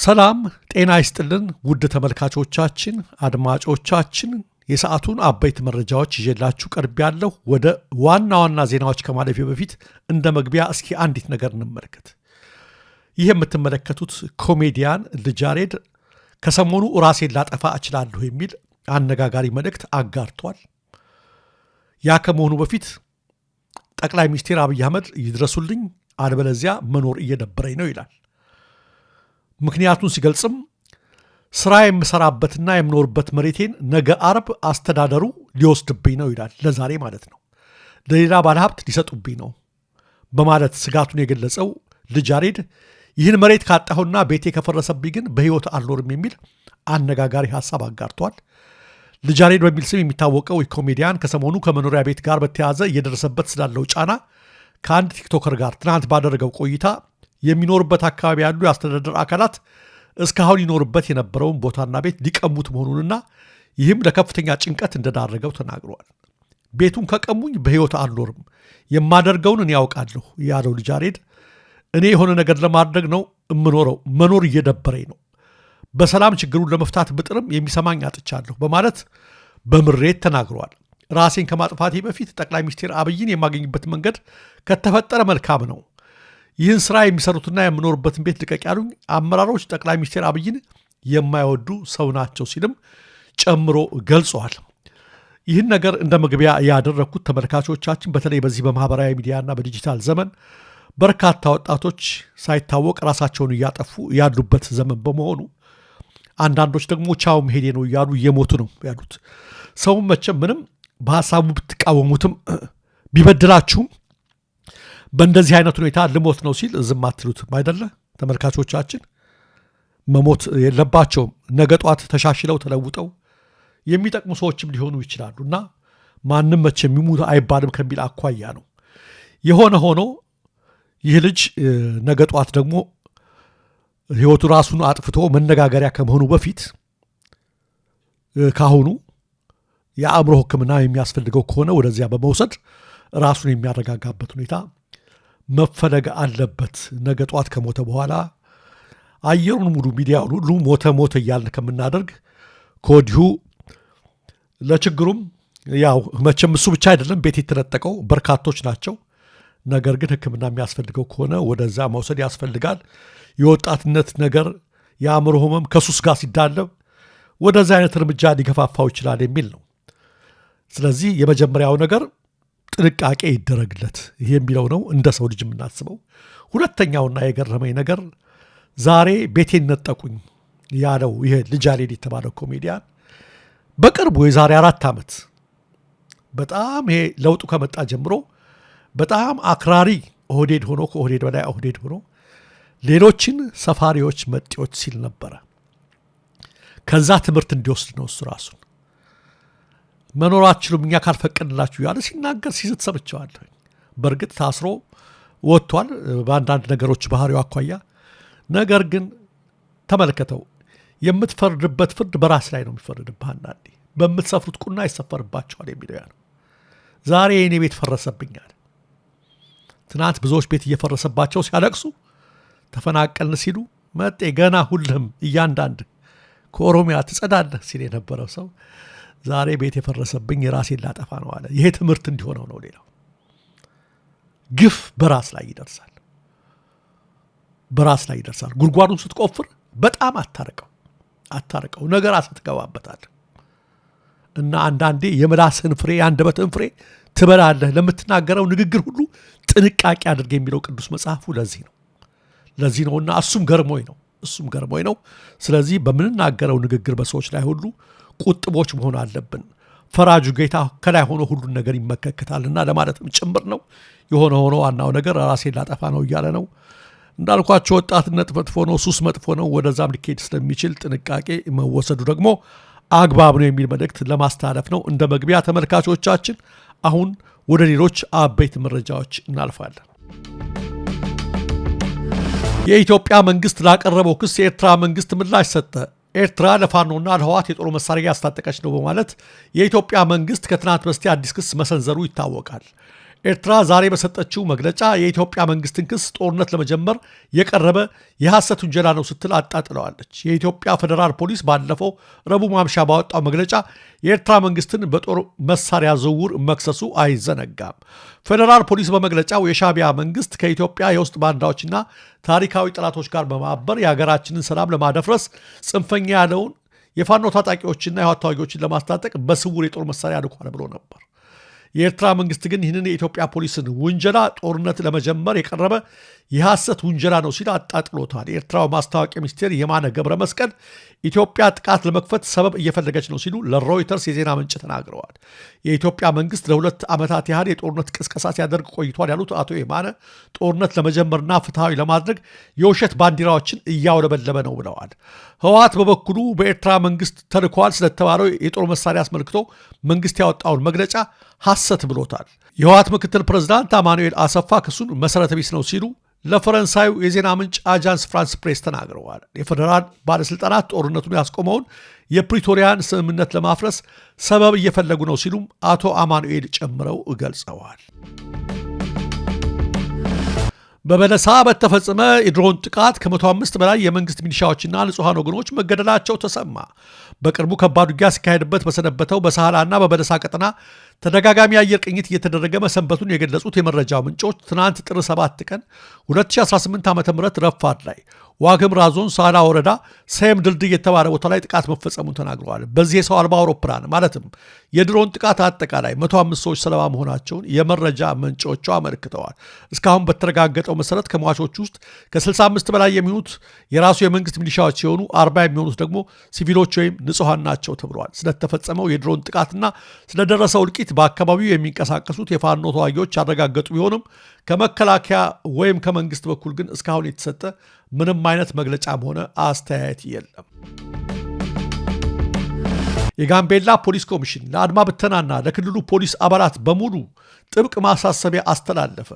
ሰላም ጤና ይስጥልን ውድ ተመልካቾቻችን አድማጮቻችን የሰዓቱን አበይት መረጃዎች ይዤላችሁ ቀርቤያለሁ። ወደ ዋና ዜናዎች ከማለፌ በፊት እንደ መግቢያ እስኪ አንዲት ነገር እንመልከት። ይህ የምትመለከቱት ኮሜዲያን ልጅ ያሬድ ከሰሞኑ ራሴን ላጠፋ እችላለሁ የሚል አነጋጋሪ መልእክት አጋርቷል። ያ ከመሆኑ በፊት ጠቅላይ ሚኒስትር አብይ አህመድ ይድረሱልኝ አለበለዚያ መኖር እየደበረኝ ነው ይላል። ምክንያቱን ሲገልጽም ስራ የምሰራበትና የምኖርበት መሬቴን ነገ አርብ አስተዳደሩ ሊወስድብኝ ነው ይላል። ለዛሬ ማለት ነው፣ ለሌላ ባለሀብት ሊሰጡብኝ ነው በማለት ስጋቱን የገለጸው ልጅ ያሬድ ይህን መሬት ካጣሁና ቤቴ ከፈረሰብኝ ግን በህይወት አልኖርም የሚል አነጋጋሪ ሀሳብ አጋርቷል። ልጅ ያሬድ በሚል ስም የሚታወቀው ኮሜዲያን ከሰሞኑ ከመኖሪያ ቤት ጋር በተያያዘ እየደረሰበት ስላለው ጫና ከአንድ ቲክቶከር ጋር ትናንት ባደረገው ቆይታ የሚኖርበት አካባቢ ያሉ የአስተዳደር አካላት እስካሁን ይኖርበት የነበረውን ቦታና ቤት ሊቀሙት መሆኑንና ይህም ለከፍተኛ ጭንቀት እንደዳረገው ተናግሯል። ቤቱን ከቀሙኝ በህይወት አልኖርም፣ የማደርገውን እኔ ያውቃለሁ ያለው ልጅ ያሬድ እኔ የሆነ ነገር ለማድረግ ነው እምኖረው፣ መኖር እየደበረኝ ነው፣ በሰላም ችግሩን ለመፍታት ብጥርም የሚሰማኝ አጥቻለሁ በማለት በምሬት ተናግሯል። ራሴን ከማጥፋቴ በፊት ጠቅላይ ሚኒስትር አብይን የማገኝበት መንገድ ከተፈጠረ መልካም ነው። ይህን ስራ የሚሰሩትና የምኖርበትን ቤት ልቀቅ ያሉኝ አመራሮች ጠቅላይ ሚኒስትር አብይን የማይወዱ ሰው ናቸው ሲልም ጨምሮ ገልጸዋል። ይህን ነገር እንደ መግቢያ ያደረግኩት ተመልካቾቻችን በተለይ በዚህ በማህበራዊ ሚዲያና በዲጂታል ዘመን በርካታ ወጣቶች ሳይታወቅ ራሳቸውን እያጠፉ ያሉበት ዘመን በመሆኑ አንዳንዶች ደግሞ ቻው መሄዴ ነው እያሉ እየሞቱ ነው ያሉት። ሰውም መቼም ምንም በሀሳቡ ብትቃወሙትም ቢበድላችሁም በእንደዚህ አይነት ሁኔታ ልሞት ነው ሲል ዝም አትሉትም አይደለ? ተመልካቾቻችን መሞት የለባቸውም። ነገ ጧት ተሻሽለው ተለውጠው የሚጠቅሙ ሰዎችም ሊሆኑ ይችላሉ እና ማንም መቼም የሚሞት አይባልም ከሚል አኳያ ነው። የሆነ ሆኖ ይህ ልጅ ነገ ጧት ደግሞ ህይወቱ ራሱን አጥፍቶ መነጋገሪያ ከመሆኑ በፊት ካሁኑ የአእምሮ ሕክምና የሚያስፈልገው ከሆነ ወደዚያ በመውሰድ ራሱን የሚያረጋጋበት ሁኔታ መፈለግ አለበት። ነገ ጧት ከሞተ በኋላ አየሩን ሙሉ ሚዲያውን ሁሉ ሞተ እያልን ከምናደርግ ከወዲሁ ለችግሩም ያው መቼም እሱ ብቻ አይደለም ቤት የተነጠቀው በርካቶች ናቸው። ነገር ግን ሕክምና የሚያስፈልገው ከሆነ ወደዛ መውሰድ ያስፈልጋል። የወጣትነት ነገር የአእምሮ ህመም ከሱስ ጋር ሲዳለብ ወደዛ አይነት እርምጃ ሊገፋፋው ይችላል የሚል ነው። ስለዚህ የመጀመሪያው ነገር ጥንቃቄ ይደረግለት ይሄ የሚለው ነው እንደ ሰው ልጅ የምናስበው። ሁለተኛውና የገረመኝ ነገር ዛሬ ቤቴን ነጠቁኝ ያለው ይሄ ልጅ ያሬድ የተባለው ኮሜዲያን በቅርቡ የዛሬ 4 ዓመት በጣም ይሄ ለውጡ ከመጣ ጀምሮ በጣም አክራሪ ኦህዴድ ሆኖ ከኦህዴድ በላይ ኦህዴድ ሆኖ ሌሎችን ሰፋሪዎች መጤዎች ሲል ነበረ። ከዛ ትምህርት እንዲወስድ ነው እሱ ራሱን መኖራችሁም እኛ ካልፈቀድላችሁ ያለ ሲናገር ሲዝት ሰምቼዋለሁ። በእርግጥ ታስሮ ወጥቷል በአንዳንድ ነገሮች ባህሪው አኳያ። ነገር ግን ተመልከተው፣ የምትፈርድበት ፍርድ በራስ ላይ ነው የሚፈርድብህ። አንዳንዴ በምትሰፍሩት ቁና ይሰፈርባቸዋል የሚለው ያ ነው። ዛሬ የኔ ቤት ፈረሰብኛል። ትናንት ብዙዎች ቤት እየፈረሰባቸው ሲያለቅሱ ተፈናቀልን ሲሉ መጤ ገና ሁልህም እያንዳንድ ከኦሮሚያ ትጸዳለህ ሲል የነበረው ሰው ዛሬ ቤት የፈረሰብኝ የራሴን ላጠፋ ነው አለ። ይሄ ትምህርት እንዲሆነው ነው። ሌላው ግፍ በራስ ላይ ይደርሳል፣ በራስ ላይ ይደርሳል። ጉድጓዱን ስትቆፍር በጣም አታርቀው ነገር አስትገባበታል እና አንዳንዴ የምላስህን ፍሬ የአንደበትህን ፍሬ ትበላለህ። ለምትናገረው ንግግር ሁሉ ጥንቃቄ አድርግ የሚለው ቅዱስ መጽሐፉ ለዚህ ነውና እሱም ገርሞኝ ነው። ስለዚህ በምንናገረው ንግግር በሰዎች ላይ ሁሉ ቁጥቦች መሆን አለብን። ፈራጁ ጌታ ከላይ ሆኖ ሁሉን ነገር ይመከከታልና ለማለትም ጭምር ነው። የሆነ ሆኖ ዋናው ነገር ራሴን ላጠፋ ነው እያለ ነው። እንዳልኳቸው ወጣትነት መጥፎ ነው፣ ሱስ መጥፎ ነው። ወደዛም ሊካሄድ ስለሚችል ጥንቃቄ መወሰዱ ደግሞ አግባብ ነው የሚል መልእክት ለማስተላለፍ ነው እንደ መግቢያ ተመልካቾቻችን። አሁን ወደ ሌሎች አበይት መረጃዎች እናልፋለን። የኢትዮጵያ መንግስት ላቀረበው ክስ የኤርትራ መንግስት ምላሽ ሰጠ። ኤርትራ ለፋኖና ለህወሓት የጦር መሳሪያ ያስታጠቀች ነው በማለት የኢትዮጵያ መንግስት ከትናንት በስቲያ አዲስ ክስ መሰንዘሩ ይታወቃል። ኤርትራ ዛሬ በሰጠችው መግለጫ የኢትዮጵያ መንግስትን ክስ ጦርነት ለመጀመር የቀረበ የሐሰት ውንጀላ ነው ስትል አጣጥለዋለች። የኢትዮጵያ ፌዴራል ፖሊስ ባለፈው ረቡዕ ማምሻ ባወጣው መግለጫ የኤርትራ መንግስትን በጦር መሳሪያ ዝውውር መክሰሱ አይዘነጋም። ፌዴራል ፖሊስ በመግለጫው የሻዕቢያ መንግስት ከኢትዮጵያ የውስጥ ባንዳዎችና ታሪካዊ ጠላቶች ጋር በማበር የሀገራችንን ሰላም ለማደፍረስ ጽንፈኛ ያለውን የፋኖ ታጣቂዎችና የህወሓት ተዋጊዎችን ለማስታጠቅ በስውር የጦር መሳሪያ ልኳል ብሎ ነበር። የኤርትራ መንግስት ግን ይህንን የኢትዮጵያ ፖሊስን ውንጀላ ጦርነት ለመጀመር የቀረበ የሐሰት ውንጀላ ነው ሲል አጣጥሎታል። የኤርትራው ማስታወቂያ ሚኒስቴር የማነ ገብረ መስቀል ኢትዮጵያ ጥቃት ለመክፈት ሰበብ እየፈለገች ነው ሲሉ ለሮይተርስ የዜና ምንጭ ተናግረዋል። የኢትዮጵያ መንግስት ለ2 ዓመታት ያህል የጦርነት ቅስቀሳ ሲያደርግ ቆይቷል ያሉት አቶ የማነ ጦርነት ለመጀመርና ፍትሐዊ ለማድረግ የውሸት ባንዲራዎችን እያውለበለበ ነው ብለዋል። ህወሓት በበኩሉ በኤርትራ መንግስት ተልኳል ስለተባለው የጦር መሳሪያ አስመልክቶ መንግስት ያወጣውን መግለጫ ሐሰት ብሎታል። የህወሓት ምክትል ፕሬዝዳንት አማኑኤል አሰፋ ክሱን መሰረተ ቢስ ነው ሲሉ ለፈረንሳዩ የዜና ምንጭ አጃንስ ፍራንስ ፕሬስ ተናግረዋል። የፌዴራል ባለሥልጣናት ጦርነቱን ያስቆመውን የፕሪቶሪያን ስምምነት ለማፍረስ ሰበብ እየፈለጉ ነው ሲሉም አቶ አማኑኤል ጨምረው ገልጸዋል። በበለሳ በተፈጸመ የድሮን ጥቃት ከ105 በላይ የመንግስት ሚሊሻዎችና ንጹሐን ወገኖች መገደላቸው ተሰማ። በቅርቡ ከባድ ውጊያ ሲካሄድበት በሰነበተው በሳህላና በበለሳ ቀጠና ተደጋጋሚ የአየር ቅኝት እየተደረገ መሰንበቱን የገለጹት የመረጃው ምንጮች ትናንት ጥር 7 ቀን 2018 ዓ.ም ረፋድ ላይ ዋግምራ ዞን ሳህላ ወረዳ ሰየም ድልድይ የተባለ ቦታ ላይ ጥቃት መፈጸሙን ተናግረዋል። በዚህ የሰው አልባ አውሮፕላን ማለትም የድሮን ጥቃት አጠቃላይ 105 ሰዎች ሰለባ መሆናቸውን የመረጃ ምንጮቹ አመልክተዋል። እስካሁን በተረጋገጠው መሰረት ከሟቾች ውስጥ ከ65 በላይ የሚሆኑት የራሱ የመንግስት ሚሊሻዎች ሲሆኑ 40 የሚሆኑት ደግሞ ሲቪሎች ወይም ንጹሐን ናቸው ተብሏል። ስለተፈጸመው የድሮን ጥቃትና ስለደረሰው እልቂት በአካባቢው የሚንቀሳቀሱት የፋኖ ተዋጊዎች ያረጋገጡ ቢሆንም ከመከላከያ ወይም ከመንግስት በኩል ግን እስካሁን የተሰጠ ምንም አይነት መግለጫም ሆነ አስተያየት የለም። የጋምቤላ ፖሊስ ኮሚሽን ለአድማ ብተናና ለክልሉ ፖሊስ አባላት በሙሉ ጥብቅ ማሳሰቢያ አስተላለፈ።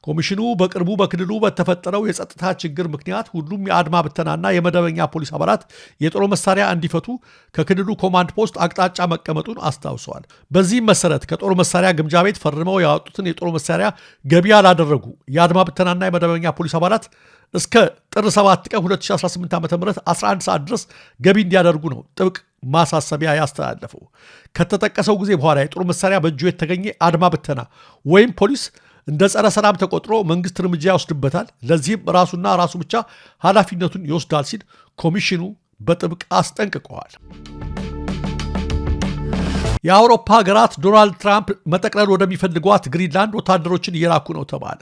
ኮሚሽኑ በቅርቡ በክልሉ በተፈጠረው የጸጥታ ችግር ምክንያት ሁሉም የአድማ ብተናና የመደበኛ ፖሊስ አባላት የጦር መሳሪያ እንዲፈቱ ከክልሉ ኮማንድ ፖስት አቅጣጫ መቀመጡን አስታውሰዋል። በዚህም መሰረት ከጦር መሳሪያ ግምጃ ቤት ፈርመው ያወጡትን የጦር መሳሪያ ገቢ ያላደረጉ የአድማ ብተናና የመደበኛ ፖሊስ አባላት እስከ ጥር 7 ቀን 2018 ዓ.ም 11 ሰዓት ድረስ ገቢ እንዲያደርጉ ነው ጥብቅ ማሳሰቢያ ያስተላለፈው። ከተጠቀሰው ጊዜ በኋላ የጦር መሳሪያ በእጁ የተገኘ አድማ ብተና ወይም ፖሊስ እንደ ጸረ ሰላም ተቆጥሮ መንግስት እርምጃ ይወስድበታል። ለዚህም ራሱና ራሱ ብቻ ኃላፊነቱን ይወስዳል ሲል ኮሚሽኑ በጥብቅ አስጠንቅቀዋል። የአውሮፓ ሀገራት ዶናልድ ትራምፕ መጠቅለል ወደሚፈልጓት ግሪንላንድ ወታደሮችን እየላኩ ነው ተባለ።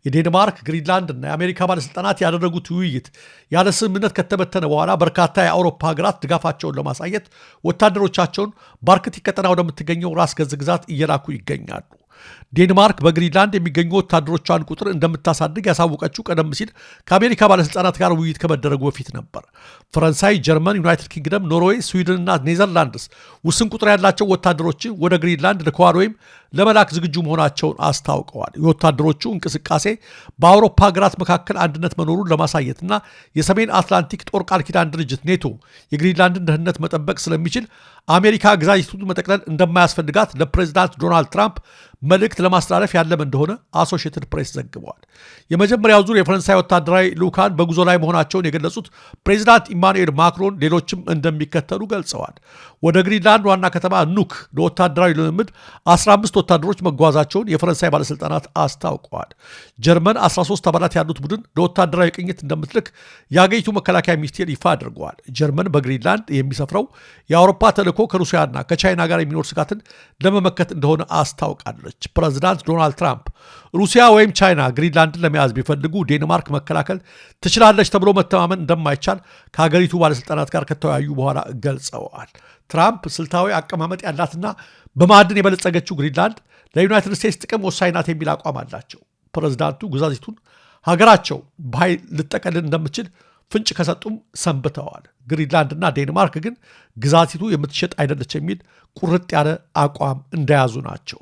የዴንማርክ፣ ግሪንላንድ እና የአሜሪካ ባለሥልጣናት ያደረጉት ውይይት ያለ ስምምነት ከተበተነ በኋላ በርካታ የአውሮፓ ሀገራት ድጋፋቸውን ለማሳየት ወታደሮቻቸውን በአርክቲክ ቀጠና ወደምትገኘው ራስ ገዝ ግዛት እየላኩ ይገኛሉ። ዴንማርክ በግሪንላንድ የሚገኙ ወታደሮቿን ቁጥር እንደምታሳድግ ያሳወቀችው ቀደም ሲል ከአሜሪካ ባለሥልጣናት ጋር ውይይት ከመደረጉ በፊት ነበር። ፈረንሳይ፣ ጀርመን፣ ዩናይትድ ኪንግደም፣ ኖርዌይ፣ ስዊድን እና ኔዘርላንድስ ውስን ቁጥር ያላቸው ወታደሮችን ወደ ግሪንላንድ ልከዋል ወይም ለመላክ ዝግጁ መሆናቸውን አስታውቀዋል። የወታደሮቹ እንቅስቃሴ በአውሮፓ ሀገራት መካከል አንድነት መኖሩን ለማሳየትና የሰሜን አትላንቲክ ጦር ቃል ኪዳን ድርጅት ኔቶ የግሪንላንድን ደህንነት መጠበቅ ስለሚችል አሜሪካ ግዛቲቱን መጠቅለል እንደማያስፈልጋት ለፕሬዚዳንት ዶናልድ ትራምፕ መልእክት ለማስተላለፍ ያለም እንደሆነ አሶሺየትድ ፕሬስ ዘግቧል። የመጀመሪያው ዙር የፈረንሳይ ወታደራዊ ልዑካን በጉዞ ላይ መሆናቸውን የገለጹት ፕሬዚዳንት ኢማኑኤል ማክሮን ሌሎችም እንደሚከተሉ ገልጸዋል። ወደ ግሪንላንድ ዋና ከተማ ኑክ ለወታደራዊ ልምምድ 15 ወታደሮች መጓዛቸውን የፈረንሳይ ባለሥልጣናት አስታውቀዋል። ጀርመን 13 አባላት ያሉት ቡድን ለወታደራዊ ቅኝት እንደምትልክ የአገሪቱ መከላከያ ሚኒስቴር ይፋ አድርገዋል። ጀርመን በግሪንላንድ የሚሰፍረው የአውሮፓ ተልዕኮ ከሩሲያና ከቻይና ጋር የሚኖር ስጋትን ለመመከት እንደሆነ አስታውቃለች። ፕሬዚዳንት ዶናልድ ትራምፕ ሩሲያ ወይም ቻይና ግሪንላንድን ለመያዝ ቢፈልጉ ዴንማርክ መከላከል ትችላለች ተብሎ መተማመን እንደማይቻል ከሀገሪቱ ባለሥልጣናት ጋር ከተወያዩ በኋላ ገልጸዋል። ትራምፕ ስልታዊ አቀማመጥ ያላትና በማዕድን የበለጸገችው ግሪንላንድ ለዩናይትድ ስቴትስ ጥቅም ወሳኝ ናት የሚል አቋም አላቸው። ፕሬዚዳንቱ ግዛቲቱን ሀገራቸው በኃይል ልጠቀልል እንደምትችል ፍንጭ ከሰጡም ሰንብተዋል። ግሪንላንድና ዴንማርክ ግን ግዛቲቱ የምትሸጥ አይደለች የሚል ቁርጥ ያለ አቋም እንደያዙ ናቸው።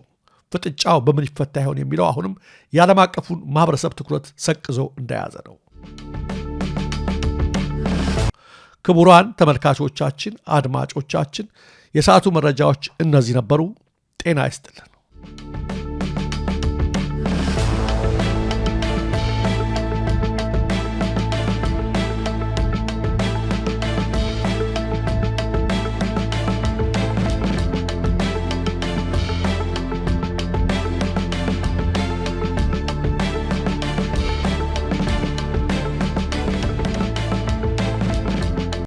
ፍጥጫው በምን ይፈታ ይሆን የሚለው አሁንም የዓለም አቀፉን ማህበረሰብ ትኩረት ሰቅዞ እንደያዘ ነው። ክቡራን ተመልካቾቻችን፣ አድማጮቻችን የሰዓቱ መረጃዎች እነዚህ ነበሩ። ጤና ይስጥልን።